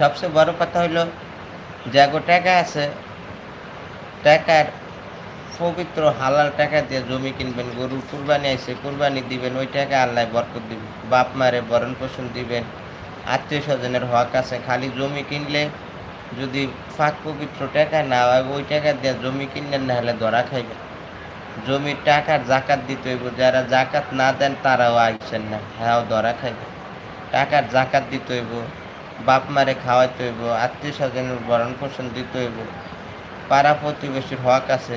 সবচেয়ে বড় কথা হইলো যাগো টাকা আছে, টাকার পবিত্র হালাল টাকা দিয়ে জমি কিনবেন, গরুর কুরবানি আইছে কুরবানি দিবেন, ওই টাকা আল্লাহ বরকত দিবেন। বাপ মারে ভরণ পোষণ দিবেন, আত্মীয় স্বজনের হক আছে। খালি জমি কিনলে যদি পাক পবিত্র টাকা না হয়, ওই টাকা দিয়ে জমি কিনলেন না হলে ধরা খাইবেন। জমির টাকার জাকাত দিতে হইব, যারা জাকাত না দেন তারাও আইসেন না, হ্যাঁ ধরা খাইবে। টাকার জাকাত দিতে হইব, বাপ মারে খাওয়াইতে হইব, আত্মীয় স্বজনের ভরণ পোষণ দিতে হইব। পাড়া প্রতিবেশীর হক আছে।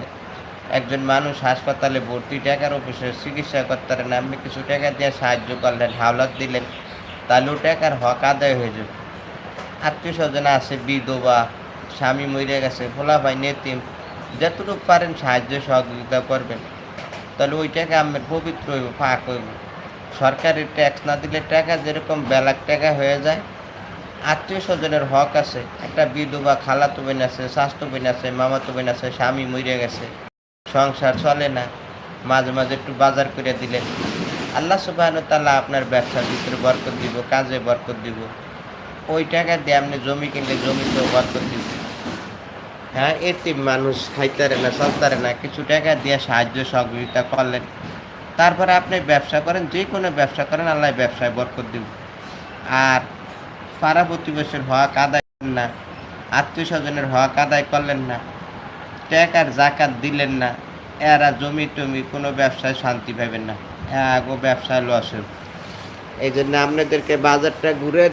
একজন মানুষ হাসপাতালে ভর্তি, টাকার অফিসে চিকিৎসা করতে পারেন, আপনি কিছু টাকা দিয়ে সাহায্য করলেন, হাওলাত দিলেন, তাহলেও টাকার হক আদায় হয়ে যাবে। আত্মীয় স্বজন আছে বিধবা, স্বামী মরে গেছে, ফোলা ভাই নেতিম, যতটুকু পারেন সাহায্য সহযোগিতা করবেন, তাহলে ওই টাকা আমার পবিত্র হইব, পাক হইব। সরকারের ট্যাক্স না দিলে টাকা যেরকম বেলাক টাকা হয়ে যায়, আত্মীয় স্বজনের হক আছে। একটা বিধবা খালাতো বোন আছে, স্বাস্থ্য বোন আছে, মামাতো বোন আছে, স্বামী মরে গেছে, সংসার চলে না, মাঝে মাঝে একটু বাজার করে দিলেন, আল্লাহ সুবহানাহু ওয়া তাআলা আপনার ব্যবসার ভিতরে বরকত দিব, কাজে বরকত দিব। ওই টাকা দিয়ে আপনি জমি কিনলে জমিতেও বরকত দিব। হ্যাঁ, এতিম মানুষ খাইতারে না, চলতারে না, কিছু টাকা দিয়ে সাহায্য সহযোগিতা করলেন, তারপরে আপনি ব্যবসা করেন, যে কোনো ব্যবসা করেন, আল্লাহ ব্যবসায় বরকত দিব। আর পাড়া প্রতিবেশীর হক আদায় করলেন না, আত্মীয় স্বজনের হক আদায় করলেন না, টাকার জাকাত দিলেন না, এরা জমি টমি কোনো ব্যবসায় শান্তি পাবেন না, আগো ব্যবসায় লস হবে। এই জন্য আপনাদেরকে বাজারটা ঘুরে